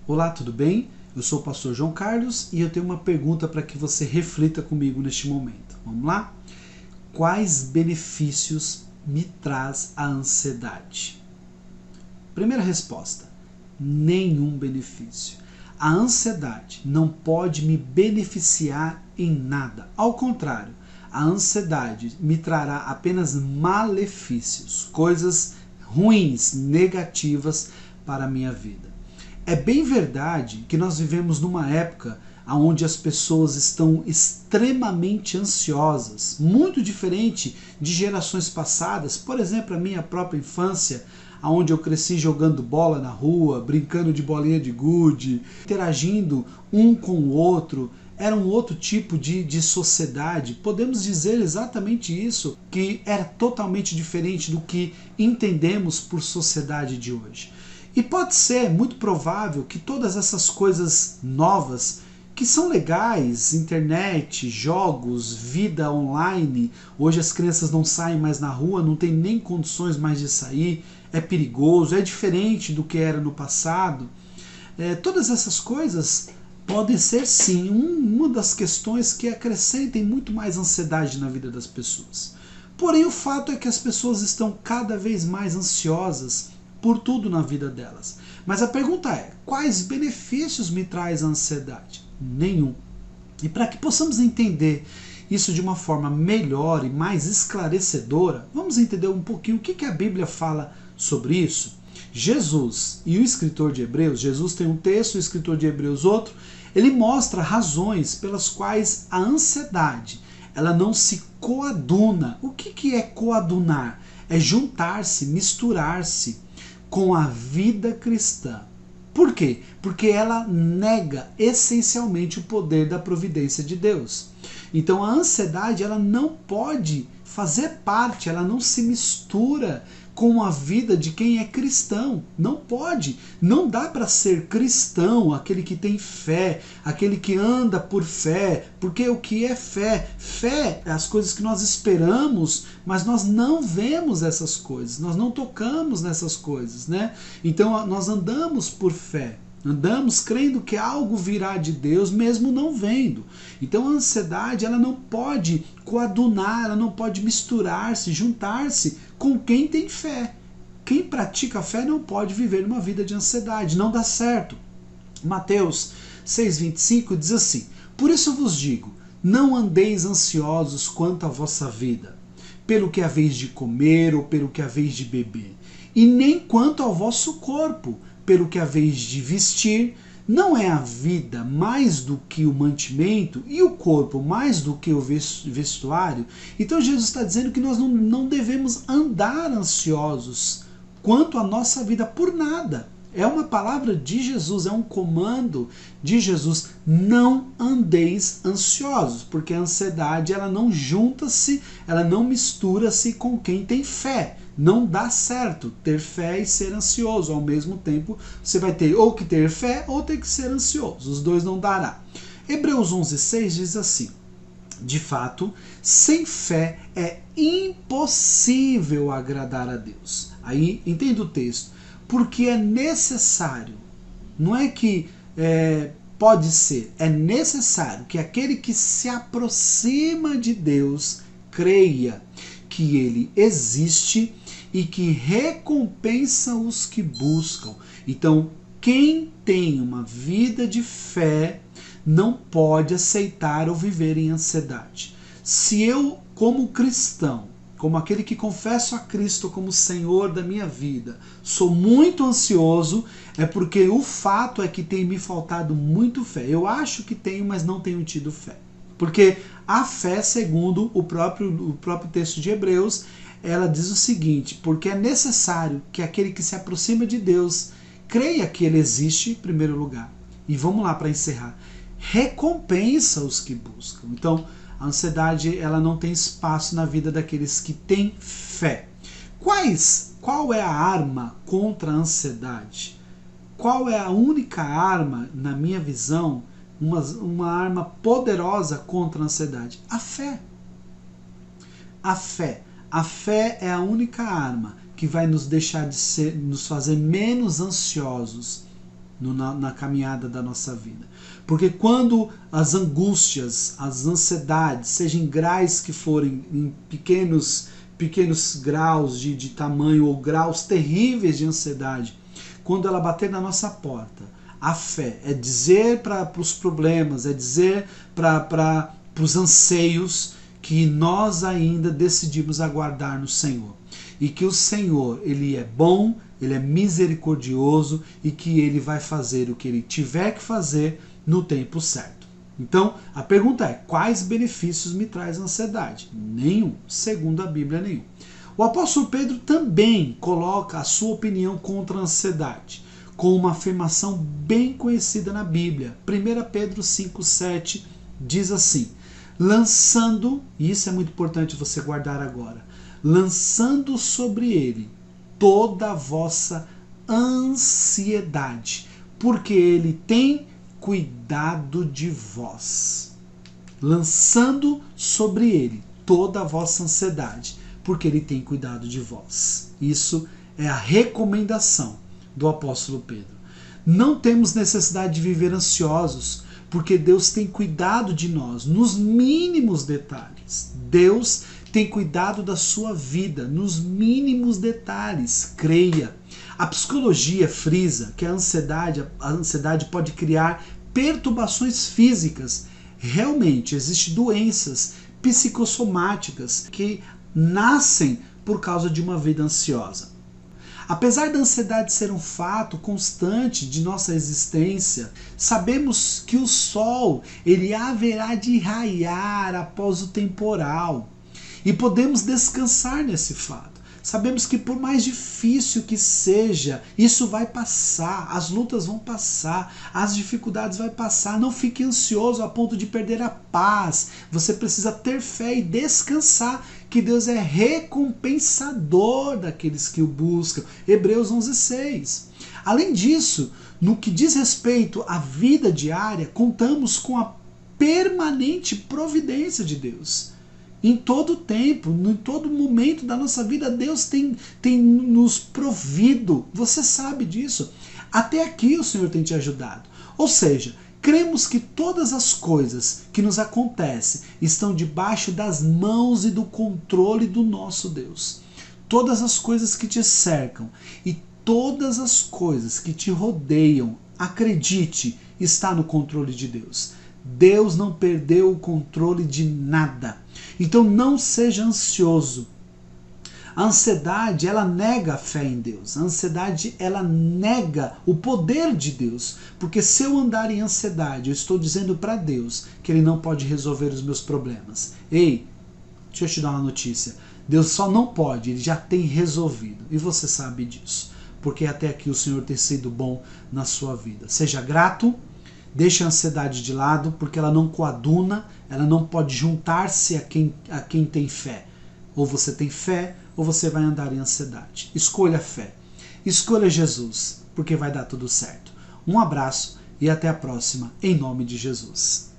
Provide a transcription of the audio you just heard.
Olá, tudo bem? Eu sou o pastor João Carlos e eu tenho uma pergunta para que você reflita comigo neste momento. Vamos lá? Quais benefícios me traz a ansiedade? Primeira resposta: nenhum benefício. A ansiedade não pode me beneficiar em nada. Ao contrário, a ansiedade me trará apenas malefícios, coisas ruins, negativas para a minha vida. É bem verdade que nós vivemos numa época onde as pessoas estão extremamente ansiosas, muito diferente de gerações passadas. Por exemplo, a minha própria infância, onde eu cresci jogando bola na rua, brincando de bolinha de gude, interagindo um com o outro. Era um outro tipo de sociedade. Podemos dizer exatamente isso, que era totalmente diferente do que entendemos por sociedade de hoje. E pode ser muito provável que todas essas coisas novas, que são legais, internet, jogos, vida online, hoje as crianças não saem mais na rua, não tem nem condições mais de sair, é perigoso, é diferente do que era no passado. Todas essas coisas podem ser sim uma das questões que acrescentem muito mais ansiedade na vida das pessoas. Porém, o fato é que as pessoas estão cada vez mais ansiosas por tudo na vida delas. Mas a pergunta é: quais benefícios me traz a ansiedade? Nenhum. E para que possamos entender isso de uma forma melhor e mais esclarecedora, vamos entender um pouquinho o que a Bíblia fala sobre isso. Jesus e o escritor de Hebreus, Jesus tem um texto, o escritor de Hebreus outro, ele mostra razões pelas quais a ansiedade ela não se coaduna. O que é coadunar? É juntar-se, misturar-se com a vida cristã. Por quê? Porque ela nega essencialmente o poder da providência de Deus. Então a ansiedade ela não pode fazer parte, ela não se mistura com a vida de quem é cristão. Não pode. Não dá para ser cristão, aquele que tem fé, aquele que anda por fé. Porque o que é fé? Fé é as coisas que nós esperamos, mas nós não vemos essas coisas, nós não tocamos nessas coisas, né? Então nós andamos por fé. Andamos crendo que algo virá de Deus, mesmo não vendo. Então a ansiedade ela não pode coadunar, ela não pode misturar-se, juntar-se com quem tem fé. Quem pratica fé não pode viver uma vida de ansiedade, não dá certo. Mateus 6,25 diz assim: por isso vos digo, não andeis ansiosos quanto à vossa vida, pelo que haveis de comer ou pelo que haveis de beber, e nem quanto ao vosso corpo, pelo que haveis de vestir. Não é a vida mais do que o mantimento e o corpo mais do que o vestuário? Então Jesus está dizendo que nós não devemos andar ansiosos quanto à nossa vida por nada. É uma palavra de Jesus, é um comando de Jesus. Não andeis ansiosos, porque a ansiedade ela não junta-se, ela não mistura-se com quem tem fé. Não dá certo ter fé e ser ansioso. Ao mesmo tempo, você vai ter ou que ter fé ou ter que ser ansioso. Os dois não dará. Hebreus 11,6 diz assim: de fato, sem fé é impossível agradar a Deus. Aí, entenda o texto. Porque é necessário, não é que pode ser, é necessário que aquele que se aproxima de Deus creia que Ele existe e que recompensa os que buscam. Então, quem tem uma vida de fé não pode aceitar ou viver em ansiedade. Se eu, como cristão, como aquele que confesso a Cristo como Senhor da minha vida, sou muito ansioso, é porque o fato é que tem me faltado muito fé. Eu acho que tenho, mas não tenho tido fé. Porque a fé, segundo o próprio texto de Hebreus, ela diz o seguinte: porque é necessário que aquele que se aproxima de Deus creia que Ele existe, em primeiro lugar. E vamos lá para encerrar. Recompensa os que buscam. Então, a ansiedade ela não tem espaço na vida daqueles que têm fé. Qual é a arma contra a ansiedade? Qual é a única arma, na minha visão, uma arma poderosa contra a ansiedade? A fé. A fé. A fé é a única arma que vai nos deixar de ser, nos fazer menos ansiosos na caminhada da nossa vida. Porque quando as angústias, as ansiedades, sejam em graus que forem, em pequenos graus de tamanho ou graus terríveis de ansiedade, quando ela bater na nossa porta, a fé é dizer para os problemas, é dizer para os anseios que nós ainda decidimos aguardar no Senhor. E que o Senhor, Ele é bom, Ele é misericordioso e que Ele vai fazer o que Ele tiver que fazer no tempo certo. Então, a pergunta é, quais benefícios me traz a ansiedade? Nenhum, segundo a Bíblia, nenhum. O apóstolo Pedro também coloca a sua opinião contra a ansiedade, com uma afirmação bem conhecida na Bíblia. 1 Pedro 5,7 diz assim, lançando, e isso é muito importante você guardar agora, lançando sobre ele toda a vossa ansiedade, porque ele tem cuidado de vós. Lançando sobre ele toda a vossa ansiedade, porque ele tem cuidado de vós. Isso é a recomendação do apóstolo Pedro. Não temos necessidade de viver ansiosos, porque Deus tem cuidado de nós nos mínimos detalhes. Deus tem cuidado da sua vida nos mínimos detalhes. Creia. A psicologia frisa que a ansiedade pode criar perturbações físicas. Realmente existem doenças psicossomáticas que nascem por causa de uma vida ansiosa. Apesar da ansiedade ser um fato constante de nossa existência, sabemos que o sol ele haverá de raiar após o temporal e podemos descansar nesse fato. Sabemos que por mais difícil que seja, isso vai passar, as lutas vão passar, as dificuldades vão passar. Não fique ansioso a ponto de perder a paz. Você precisa ter fé e descansar que Deus é recompensador daqueles que o buscam. Hebreus 11:6. Além disso, no que diz respeito à vida diária, contamos com a permanente providência de Deus. Em todo tempo, em todo momento da nossa vida, Deus tem nos provido. Você sabe disso. Até aqui o Senhor tem te ajudado. Ou seja, cremos que todas as coisas que nos acontecem estão debaixo das mãos e do controle do nosso Deus. Todas as coisas que te cercam e todas as coisas que te rodeiam, acredite, está no controle de Deus. Deus não perdeu o controle de nada. Então não seja ansioso. A ansiedade, ela nega a fé em Deus. A ansiedade, ela nega o poder de Deus. Porque se eu andar em ansiedade, eu estou dizendo para Deus que Ele não pode resolver os meus problemas. Ei, deixa eu te dar uma notícia. Deus só não pode, Ele já tem resolvido. E você sabe disso. Porque até aqui o Senhor tem sido bom na sua vida. Seja grato. Deixe a ansiedade de lado, porque ela não coaduna, ela não pode juntar-se a quem tem fé. Ou você tem fé, ou você vai andar em ansiedade. Escolha a fé. Escolha Jesus, porque vai dar tudo certo. Um abraço e até a próxima, em nome de Jesus.